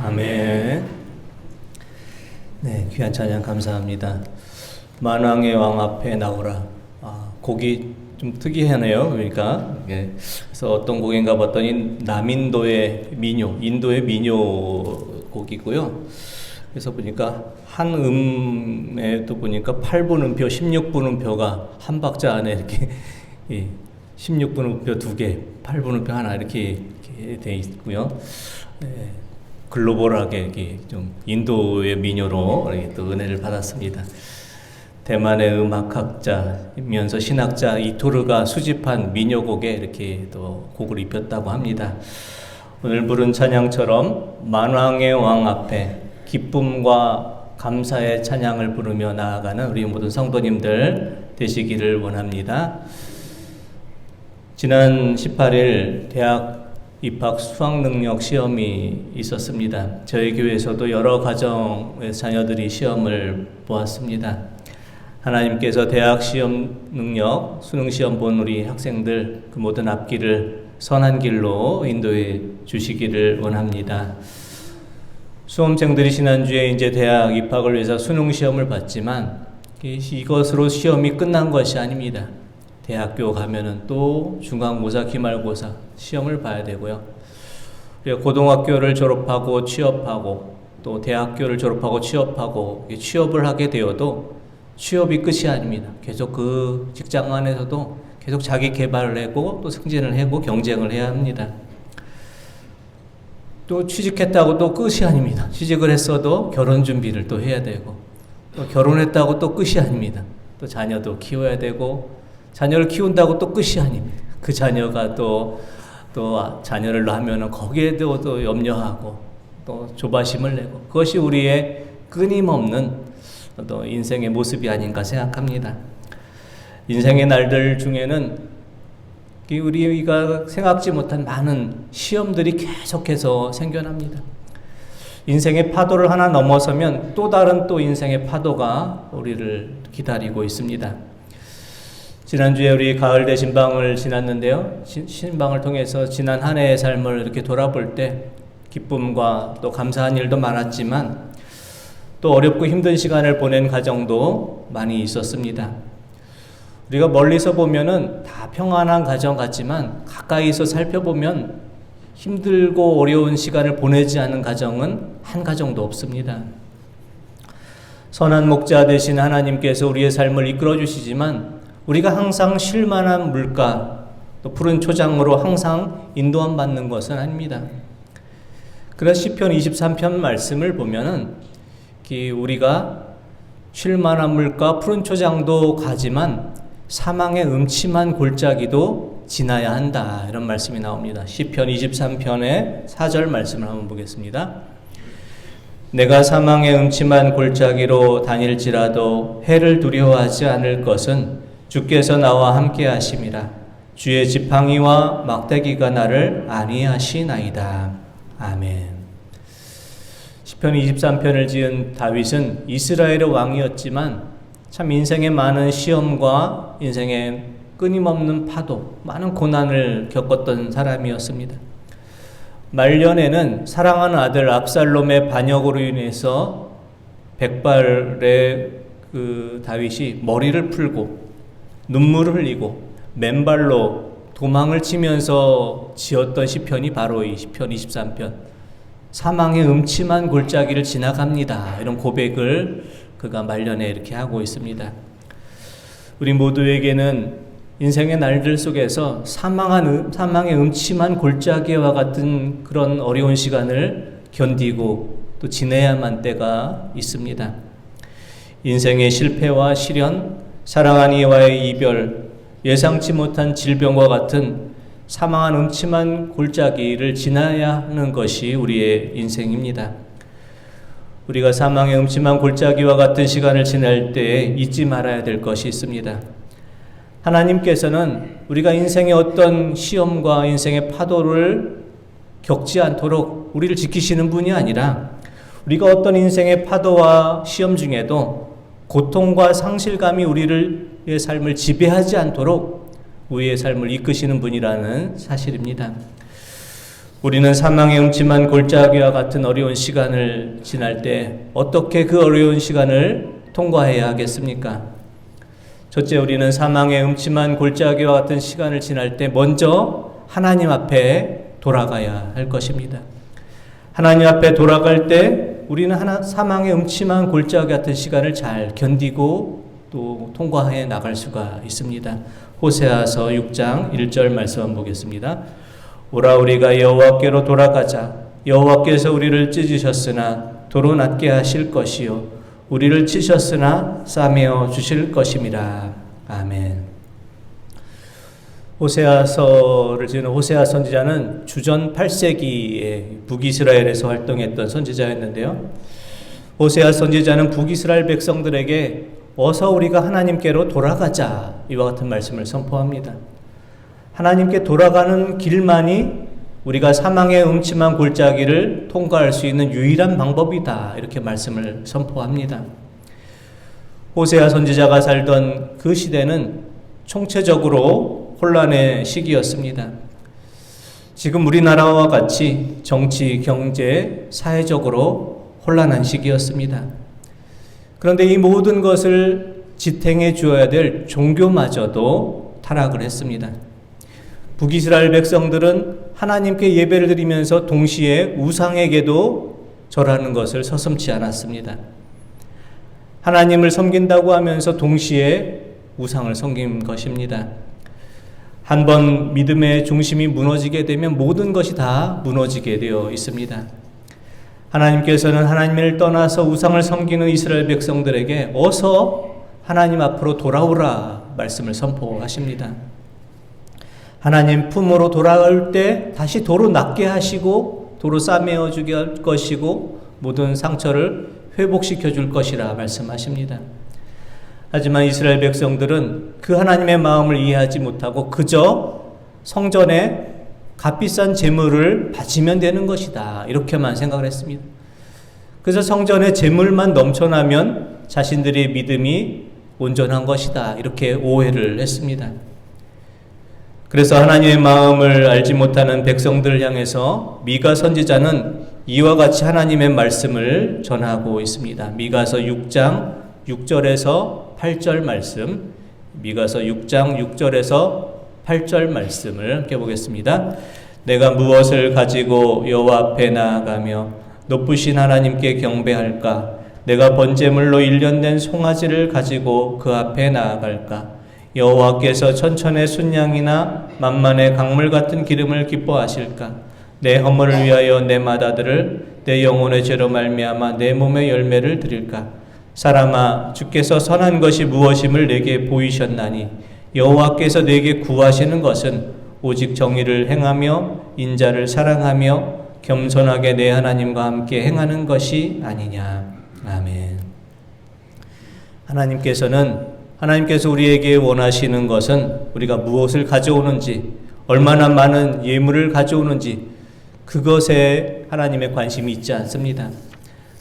아멘. 네, 귀한 찬양 감사합니다. 만왕의 왕 앞에 나오라. 곡이 좀 특이하네요. 그러니까 그래서 어떤 곡인가 봤더니 남인도의 민요, 인도의 민요 곡이고요. 그래서 보니까 한 음에도 보니까 8분음표, 16분음표가 한 박자 안에 이렇게 16분음표 2개, 8분음표 하나 이렇게 돼 있고요. 글로벌하게 이렇게 좀 인도의 민요로 또 은혜를 받았습니다. 대만의 음악학자이면서 신학자 이토르가 수집한 민요곡에 이렇게 또 곡을 입혔다고 합니다. 오늘 부른 찬양처럼 만왕의 왕 앞에 기쁨과 감사의 찬양을 부르며 나아가는 우리 모든 성도님들 되시기를 원합니다. 지난 18일 대학 입학 수학능력 시험이 있었습니다. 저희 교회에서도 여러 가정의 자녀들이 시험을 보았습니다. 하나님께서 대학 시험 능력, 수능 시험 본 우리 학생들 그 모든 앞길을 선한 길로 인도해 주시기를 원합니다. 수험생들이 지난주에 이제 대학 입학을 위해서 수능 시험을 봤지만 이것으로 시험이 끝난 것이 아닙니다. 대학교 가면은 또 중간고사, 기말고사 시험을 봐야 되고요. 고등학교를 졸업하고 취업하고 또 대학교를 졸업하고 취업하고 취업을 하게 되어도 취업이 끝이 아닙니다. 계속 그 직장 안에서도 계속 자기 개발을 하고 또 승진을 하고 경쟁을 해야 합니다. 또 취직했다고 또 끝이 아닙니다. 취직을 했어도 결혼 준비를 또 해야 되고 또 결혼했다고 또 끝이 아닙니다. 또 자녀도 키워야 되고 자녀를 키운다고 또 끝이 아닙니다. 그 자녀가 또 자녀를 낳으면 거기에도 또 염려하고 또 조바심을 내고 그것이 우리의 끊임없는 또 인생의 모습이 아닌가 생각합니다. 인생의 날들 중에는 우리가 생각지 못한 많은 시험들이 계속해서 생겨납니다. 인생의 파도를 하나 넘어서면 또 다른 또 인생의 파도가 우리를 기다리고 있습니다. 지난주에 우리 가을 대신방을 지났는데요. 신방을 통해서 지난 한 해의 삶을 이렇게 돌아볼 때 기쁨과 또 감사한 일도 많았지만 또 어렵고 힘든 시간을 보낸 가정도 많이 있었습니다. 우리가 멀리서 보면은 다 평안한 가정 같지만 가까이서 살펴보면 힘들고 어려운 시간을 보내지 않은 가정은 한 가정도 없습니다. 선한 목자 되신 하나님께서 우리의 삶을 이끌어 주시지만 우리가 항상 쉴 만한 물가 또 푸른 초장으로 항상 인도함 받는 것은 아닙니다. 그래서 시편 23편 말씀을 보면은 우리가 쉴 만한 물가 푸른 초장도 가지만 사망의 음침한 골짜기도 지나야 한다. 이런 말씀이 나옵니다. 시편 23편의 4절 말씀을 한번 보겠습니다. 내가 사망의 음침한 골짜기로 다닐지라도 해를 두려워하지 않을 것은 주께서 나와 함께 하심이라. 주의 지팡이와 막대기가 나를 안위하시나이다. 아멘. 시편 23편을 지은 다윗은 이스라엘의 왕이었지만 참 인생의 많은 시험과 인생의 끊임없는 파도, 많은 고난을 겪었던 사람이었습니다. 말년에는 사랑하는 아들 압살롬의 반역으로 인해서 백발의 다윗이 머리를 풀고 눈물을 흘리고 맨발로 도망을 치면서 지었던 시편이 바로 이 시편 23편. 사망의 음침한 골짜기를 지나갑니다. 이런 고백을 그가 말년에 이렇게 하고 있습니다. 우리 모두에게는 인생의 날들 속에서 사망의 음침한 골짜기와 같은 그런 어려운 시간을 견디고 또 지내야만 때가 있습니다. 인생의 실패와 시련, 사랑한 이와의 이별, 예상치 못한 질병과 같은 사망한 음침한 골짜기를 지나야 하는 것이 우리의 인생입니다. 우리가 사망의 음침한 골짜기와 같은 시간을 지낼 때에 잊지 말아야 될 것이 있습니다. 하나님께서는 우리가 인생의 어떤 시험과 인생의 파도를 겪지 않도록 우리를 지키시는 분이 아니라 우리가 어떤 인생의 파도와 시험 중에도 고통과 상실감이 우리의 삶을 지배하지 않도록 우리의 삶을 이끄시는 분이라는 사실입니다. 우리는 사망의 음침한 골짜기와 같은 어려운 시간을 지날 때 어떻게 그 어려운 시간을 통과해야 하겠습니까? 첫째, 우리는 사망의 음침한 골짜기와 같은 시간을 지날 때 먼저 하나님 앞에 돌아가야 할 것입니다. 하나님 앞에 돌아갈 때 우리는 사망의 음침한 골짜기 같은 시간을 잘 견디고 또 통과해 나갈 수가 있습니다. 호세아서 6장 1절 말씀 한번 보겠습니다. 오라 우리가 여호와께로 돌아가자. 여호와께서 우리를 찢으셨으나 도로 낫게 하실 것이요 우리를 치셨으나 싸매어 주실 것임이라. 아멘. 호세아서를 지은 호세아 선지자는 주전 8세기에 북이스라엘에서 활동했던 선지자였는데요. 호세아 선지자는 북이스라엘 백성들에게 어서 우리가 하나님께로 돌아가자 이와 같은 말씀을 선포합니다. 하나님께 돌아가는 길만이 우리가 사망의 음침한 골짜기를 통과할 수 있는 유일한 방법이다 이렇게 말씀을 선포합니다. 호세아 선지자가 살던 그 시대는 총체적으로 혼란의 시기였습니다. 지금 우리나라와 같이 정치, 경제, 사회적으로 혼란한 시기였습니다. 그런데 이 모든 것을 지탱해 주어야 될 종교마저도 타락을 했습니다. 북이스라엘 백성들은 하나님께 예배를 드리면서 동시에 우상에게도 절하는 것을 서슴지 않았습니다. 하나님을 섬긴다고 하면서 동시에 우상을 섬긴 것입니다. 한번 믿음의 중심이 무너지게 되면 모든 것이 다 무너지게 되어 있습니다. 하나님께서는 하나님을 떠나서 우상을 섬기는 이스라엘 백성들에게 어서 하나님 앞으로 돌아오라 말씀을 선포하십니다. 하나님 품으로 돌아올 때 다시 도로 낫게 하시고 도로 싸매어 주게 할 것이고 모든 상처를 회복시켜 줄 것이라 말씀하십니다. 하지만 이스라엘 백성들은 그 하나님의 마음을 이해하지 못하고 그저 성전에 값비싼 재물을 바치면 되는 것이다 이렇게만 생각을 했습니다. 그래서 성전에 재물만 넘쳐나면 자신들의 믿음이 온전한 것이다 이렇게 오해를 했습니다. 그래서 하나님의 마음을 알지 못하는 백성들을 향해서 미가 선지자는 이와 같이 하나님의 말씀을 전하고 있습니다. 미가서 6장 6절에서 8절 말씀, 미가서 6장 6절에서 8절 말씀을 함께 보겠습니다. 내가 무엇을 가지고 여호와 앞에 나아가며 높으신 하나님께 경배할까? 내가 번제물로 일련된 송아지를 가지고 그 앞에 나아갈까? 여호와께서 천천의 순양이나 만만의 강물 같은 기름을 기뻐하실까? 내 허물을 위하여 내 맏아들을 내 영혼의 죄로 말미암아 내 몸의 열매를 드릴까? 사람아, 주께서 선한 것이 무엇임을 내게 보이셨나니 여호와께서 내게 구하시는 것은 오직 정의를 행하며 인자를 사랑하며 겸손하게 내 하나님과 함께 행하는 것이 아니냐. 아멘. 하나님께서 우리에게 원하시는 것은 우리가 무엇을 가져오는지, 얼마나 많은 예물을 가져오는지 그것에 하나님의 관심이 있지 않습니다.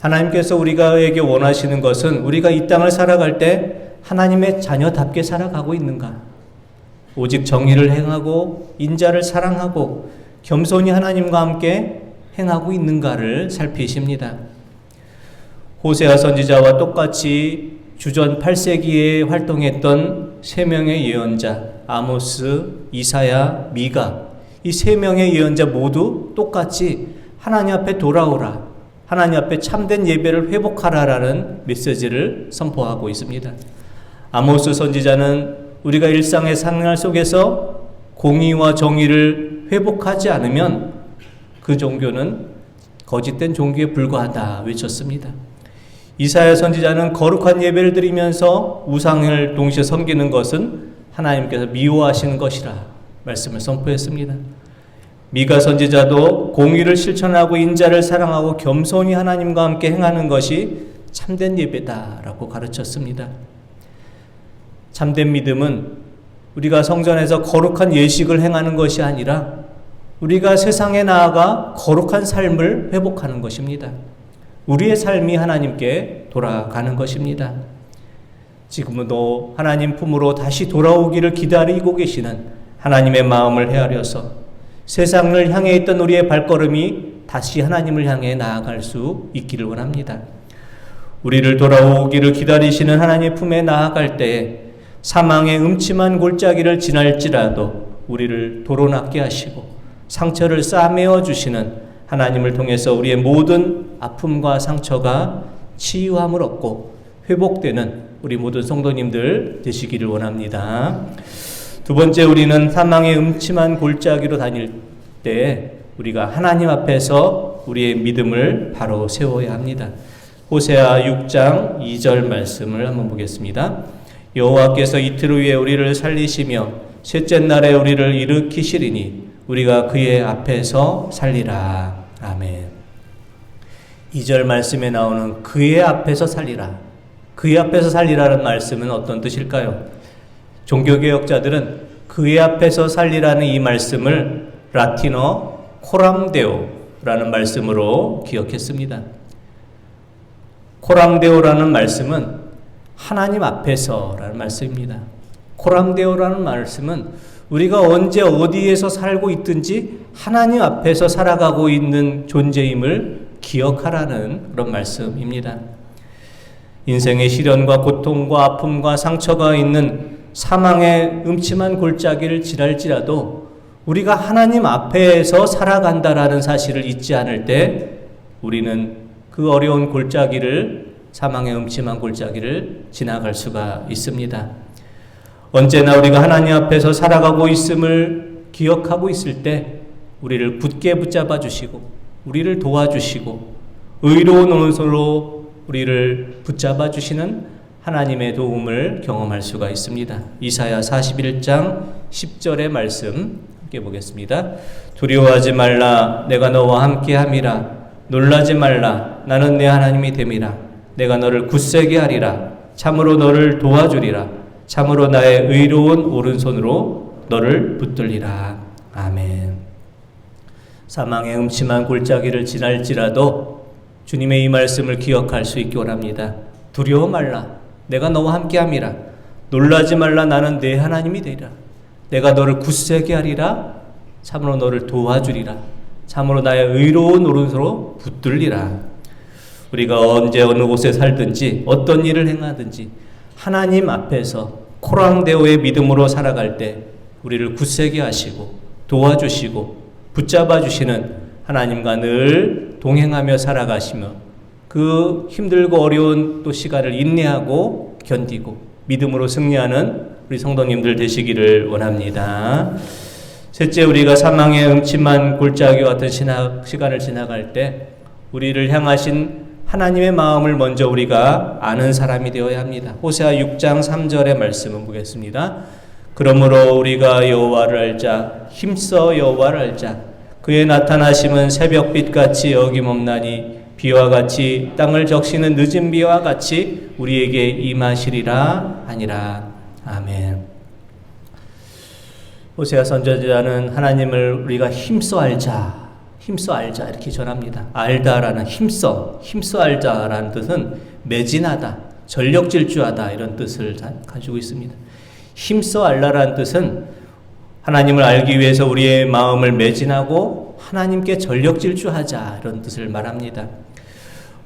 하나님께서 우리에게 원하시는 것은 우리가 이 땅을 살아갈 때 하나님의 자녀답게 살아가고 있는가? 오직 정의를 행하고 인자를 사랑하고 겸손히 하나님과 함께 행하고 있는가를 살피십니다. 호세아 선지자와 똑같이 주전 8세기에 활동했던 3명의 예언자 아모스, 이사야, 미가, 이 3명의 예언자 모두 똑같이 하나님 앞에 돌아오라, 하나님 앞에 참된 예배를 회복하라라는 메시지를 선포하고 있습니다. 아모스 선지자는 우리가 일상의 생활 속에서 공의와 정의를 회복하지 않으면 그 종교는 거짓된 종교에 불과하다 외쳤습니다. 이사야 선지자는 거룩한 예배를 드리면서 우상을 동시에 섬기는 것은 하나님께서 미워하시는 것이라 말씀을 선포했습니다. 미가 선지자도 공의를 실천하고 인자를 사랑하고 겸손히 하나님과 함께 행하는 것이 참된 예배다라고 가르쳤습니다. 참된 믿음은 우리가 성전에서 거룩한 예식을 행하는 것이 아니라 우리가 세상에 나아가 거룩한 삶을 회복하는 것입니다. 우리의 삶이 하나님께 돌아가는 것입니다. 지금도 하나님 품으로 다시 돌아오기를 기다리고 계시는 하나님의 마음을 헤아려서 세상을 향해 있던 우리의 발걸음이 다시 하나님을 향해 나아갈 수 있기를 원합니다. 우리를 돌아오기를 기다리시는 하나님의 품에 나아갈 때에 사망의 음침한 골짜기를 지날지라도 우리를 도로낫게 하시고 상처를 싸매어 주시는 하나님을 통해서 우리의 모든 아픔과 상처가 치유함을 얻고 회복되는 우리 모든 성도님들 되시기를 원합니다. 두 번째, 우리는 사망의 음침한 골짜기로 다닐 때 우리가 하나님 앞에서 우리의 믿음을 바로 세워야 합니다. 호세아 6장 2절 말씀을 한번 보겠습니다. 여호와께서 이틀 후에 우리를 살리시며 셋째 날에 우리를 일으키시리니 우리가 그의 앞에서 살리라. 아멘. 2절 말씀에 나오는 그의 앞에서 살리라. 그의 앞에서 살리라는 말씀은 어떤 뜻일까요? 종교개혁자들은 그의 앞에서 살리라는 이 말씀을 라틴어 코람데오라는 말씀으로 기억했습니다. 코람데오라는 말씀은 하나님 앞에서라는 말씀입니다. 코람데오라는 말씀은 우리가 언제 어디에서 살고 있든지 하나님 앞에서 살아가고 있는 존재임을 기억하라는 그런 말씀입니다. 인생의 시련과 고통과 아픔과 상처가 있는 사망의 음침한 골짜기를 지날지라도 우리가 하나님 앞에서 살아간다라는 사실을 잊지 않을 때 우리는 그 어려운 골짜기를, 사망의 음침한 골짜기를 지나갈 수가 있습니다. 언제나 우리가 하나님 앞에서 살아가고 있음을 기억하고 있을 때 우리를 굳게 붙잡아 주시고 우리를 도와주시고 의로운 오른손으로 우리를 붙잡아 주시는 하나님의 도움을 경험할 수가 있습니다. 이사야 41장 10절의 말씀 함께 보겠습니다. 두려워하지 말라, 내가 너와 함께 함이라. 놀라지 말라, 나는 내 하나님이 됨이라. 내가 너를 굳세게 하리라. 참으로 너를 도와주리라. 참으로 나의 의로운 오른손으로 너를 붙들리라. 아멘. 사망의 음침한 골짜기를 지날지라도 주님의 이 말씀을 기억할 수 있기 원합니다. 두려워 말라, 내가 너와 함께함이라. 놀라지 말라, 나는 내 하나님이 되리라. 내가 너를 굳세게 하리라. 참으로 너를 도와주리라. 참으로 나의 의로운 오른손으로 붙들리라. 우리가 언제 어느 곳에 살든지 어떤 일을 행하든지 하나님 앞에서 코랑데오의 믿음으로 살아갈 때 우리를 굳세게 하시고 도와주시고 붙잡아 주시는 하나님과 늘 동행하며 살아가시며 그 힘들고 어려운 또 시간을 인내하고 견디고 믿음으로 승리하는 우리 성도님들 되시기를 원합니다. 셋째, 우리가 사망의 음침한 골짜기와 같은 시간을 지나갈 때 우리를 향하신 하나님의 마음을 먼저 우리가 아는 사람이 되어야 합니다. 호세아 6장 3절의 말씀을 보겠습니다. 그러므로 우리가 여호와를 알자, 힘써 여호와를 알자. 그의 나타나심은 새벽빛같이 어김없나니 비와 같이 땅을 적시는 늦은 비와 같이 우리에게 임하시리라 하니라. 아멘. 호세아 선지자는 하나님을 우리가 힘써 알자, 힘써 알자 이렇게 전합니다. 알다라는 힘써 알자라는 뜻은 매진하다, 전력질주하다 이런 뜻을 가지고 있습니다. 힘써 알라라는 뜻은 하나님을 알기 위해서 우리의 마음을 매진하고 하나님께 전력질주하자 이런 뜻을 말합니다.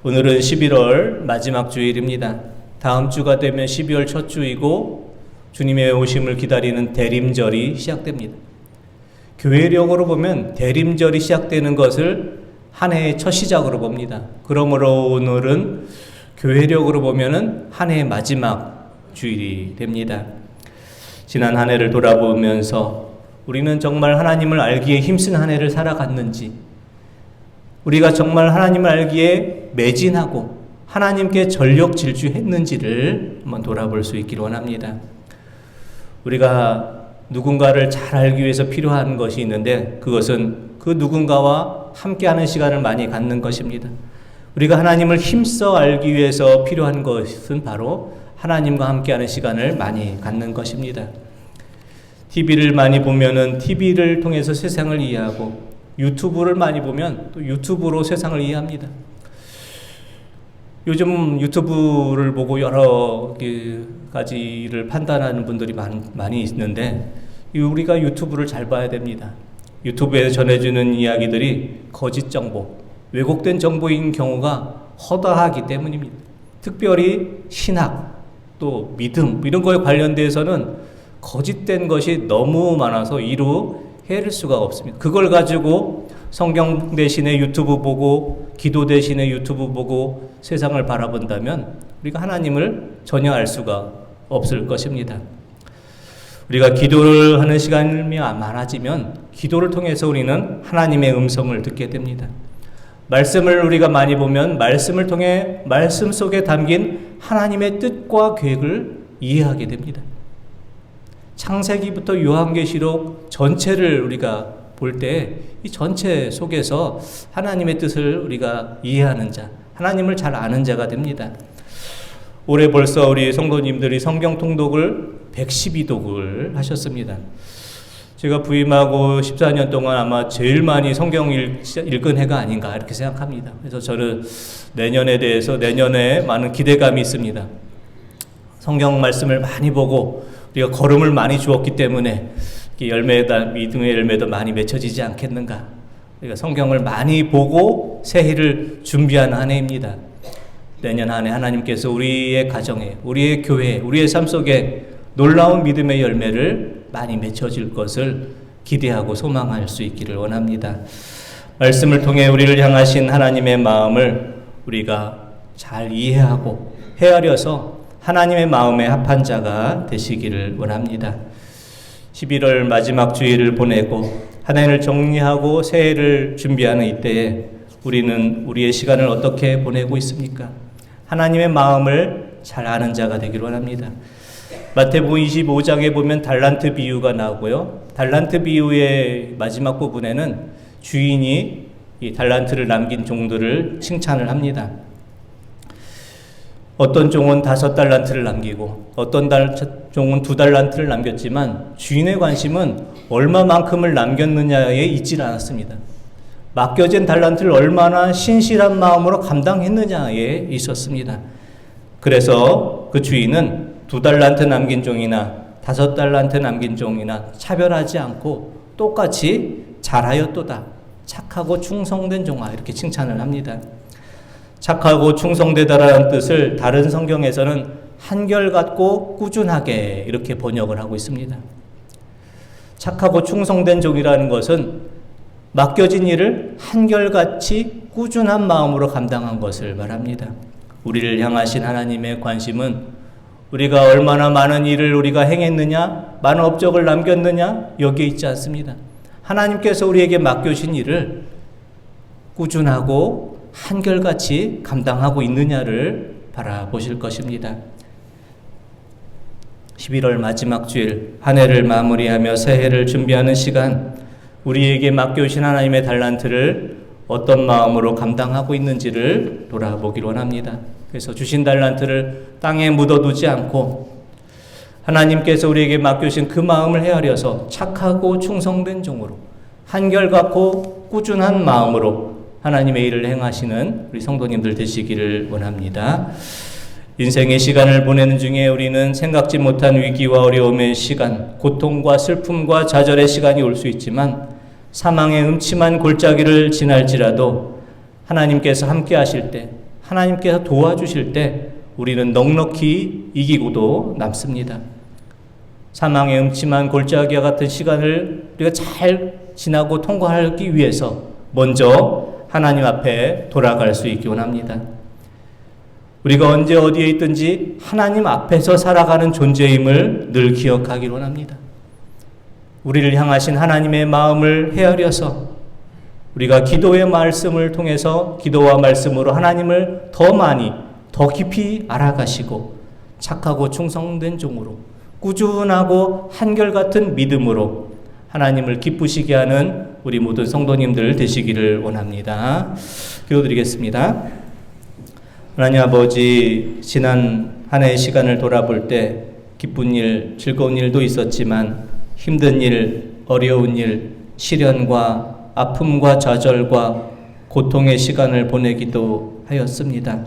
오늘은 11월 마지막 주일입니다. 다음 주가 되면 12월 첫 주이고 주님의 오심을 기다리는 대림절이 시작됩니다. 교회력으로 보면 대림절이 시작되는 것을 한 해의 첫 시작으로 봅니다. 그러므로 오늘은 교회력으로 보면은 한 해의 마지막 주일이 됩니다. 지난 한 해를 돌아보면서 우리는 정말 하나님을 알기에 힘쓴 한 해를 살아갔는지, 우리가 정말 하나님을 알기에 매진하고 하나님께 전력 질주했는지를 한번 돌아볼 수 있기를 원합니다. 우리가 누군가를 잘 알기 위해서 필요한 것이 있는데 그것은 그 누군가와 함께하는 시간을 많이 갖는 것입니다. 우리가 하나님을 힘써 알기 위해서 필요한 것은 바로 하나님과 함께하는 시간을 많이 갖는 것입니다. TV를 많이 보면은 TV를 통해서 세상을 이해하고 유튜브를 많이 보면 또 유튜브로 세상을 이해합니다. 요즘 유튜브를 보고 여러 가지를 판단하는 분들이 많이 있는데 우리가 유튜브를 잘 봐야 됩니다. 유튜브에 전해주는 이야기들이 거짓 정보, 왜곡된 정보인 경우가 허다하기 때문입니다. 특별히 신학, 또 믿음 이런 거에 관련돼서는 거짓된 것이 너무 많아서 이루 헤아릴 수가 없습니다. 그걸 가지고 성경 대신에 유튜브 보고 기도 대신에 유튜브 보고 세상을 바라본다면 우리가 하나님을 전혀 알 수가 없을 것입니다. 우리가 기도를 하는 시간이 많아지면 기도를 통해서 우리는 하나님의 음성을 듣게 됩니다. 말씀을 우리가 많이 보면 말씀을 통해 말씀 속에 담긴 하나님의 뜻과 계획을 이해하게 됩니다. 창세기부터 요한계시록 전체를 우리가 볼 때 이 전체 속에서 하나님의 뜻을 우리가 이해하는 자, 하나님을 잘 아는 자가 됩니다. 올해 벌써 우리 성도님들이 성경 통독을 112독을 하셨습니다. 제가 부임하고 14년 동안 아마 제일 많이 성경 읽은 해가 아닌가 이렇게 생각합니다. 그래서 저는 내년에 대해서 내년에 많은 기대감이 있습니다. 성경 말씀을 많이 보고 우리가 걸음을 많이 주었기 때문에 열매다 믿음의 열매도 많이 맺혀지지 않겠는가. 우리가 성경을 많이 보고 새해를 준비하는 한 해입니다. 내년 한 해 하나님께서 우리의 가정에, 우리의 교회에, 우리의 삶 속에 놀라운 믿음의 열매를 많이 맺혀질 것을 기대하고 소망할 수 있기를 원합니다. 말씀을 통해 우리를 향하신 하나님의 마음을 우리가 잘 이해하고 헤아려서 하나님의 마음에 합한 자가 되시기를 원합니다. 11월 마지막 주일을 보내고 한 해를 정리하고 새해를 준비하는 이때에 우리는 우리의 시간을 어떻게 보내고 있습니까? 하나님의 마음을 잘 아는 자가 되기를 원합니다. 마태복음 25장에 보면 달란트 비유가 나오고요. 달란트 비유의 마지막 부분에는 주인이 이 달란트를 남긴 종들을 칭찬을 합니다. 어떤 종은 5달란트를 남기고 어떤 종은 2달란트를 남겼지만 주인의 관심은 얼마만큼을 남겼느냐에 있질 않았습니다. 맡겨진 달란트를 얼마나 신실한 마음으로 감당했느냐에 있었습니다. 그래서 그 주인은 2달란트 남긴 종이나 5달란트 남긴 종이나 차별하지 않고 똑같이 잘하였도다. 착하고 충성된 종아 이렇게 칭찬을 합니다. 착하고 충성되다라는 뜻을 다른 성경에서는 한결같고 꾸준하게 이렇게 번역을 하고 있습니다. 착하고 충성된 종이라는 것은 맡겨진 일을 한결같이 꾸준한 마음으로 감당한 것을 말합니다. 우리를 향하신 하나님의 관심은 우리가 얼마나 많은 일을 우리가 행했느냐, 많은 업적을 남겼느냐 여기에 있지 않습니다. 하나님께서 우리에게 맡겨주신 일을 꾸준하고 한결같이 감당하고 있느냐를 바라보실 것입니다. 11월 마지막 주일 한 해를 마무리하며 새해를 준비하는 시간 우리에게 맡겨주신 하나님의 달란트를 어떤 마음으로 감당하고 있는지를 돌아보기를 원합니다. 그래서 주신 달란트를 땅에 묻어두지 않고 하나님께서 우리에게 맡겨주신 그 마음을 헤아려서 착하고 충성된 종으로 한결같고 꾸준한 마음으로 하나님의 일을 행하시는 우리 성도님들 되시기를 원합니다. 인생의 시간을 보내는 중에 우리는 생각지 못한 위기와 어려움의 시간, 고통과 슬픔과 좌절의 시간이 올 수 있지만 사망의 음침한 골짜기를 지날지라도 하나님께서 함께 하실 때, 하나님께서 도와주실 때 우리는 넉넉히 이기고도 남습니다. 사망의 음침한 골짜기와 같은 시간을 우리가 잘 지나고 통과하기 위해서 먼저 하나님 앞에 돌아갈 수 있기 원합니다. 우리가 언제 어디에 있든지 하나님 앞에서 살아가는 존재임을 늘 기억하기를 원합니다. 우리를 향하신 하나님의 마음을 헤아려서 우리가 기도의 말씀을 통해서 기도와 말씀으로 하나님을 더 많이 더 깊이 알아가시고 착하고 충성된 종으로 꾸준하고 한결같은 믿음으로 하나님을 기쁘시게 하는 우리 모든 성도님들 되시기를 원합니다. 기도드리겠습니다. 하나님 아버지, 지난 한 해의 시간을 돌아볼 때 기쁜 일, 즐거운 일도 있었지만 힘든 일, 어려운 일, 시련과 아픔과 좌절과 고통의 시간을 보내기도 하였습니다.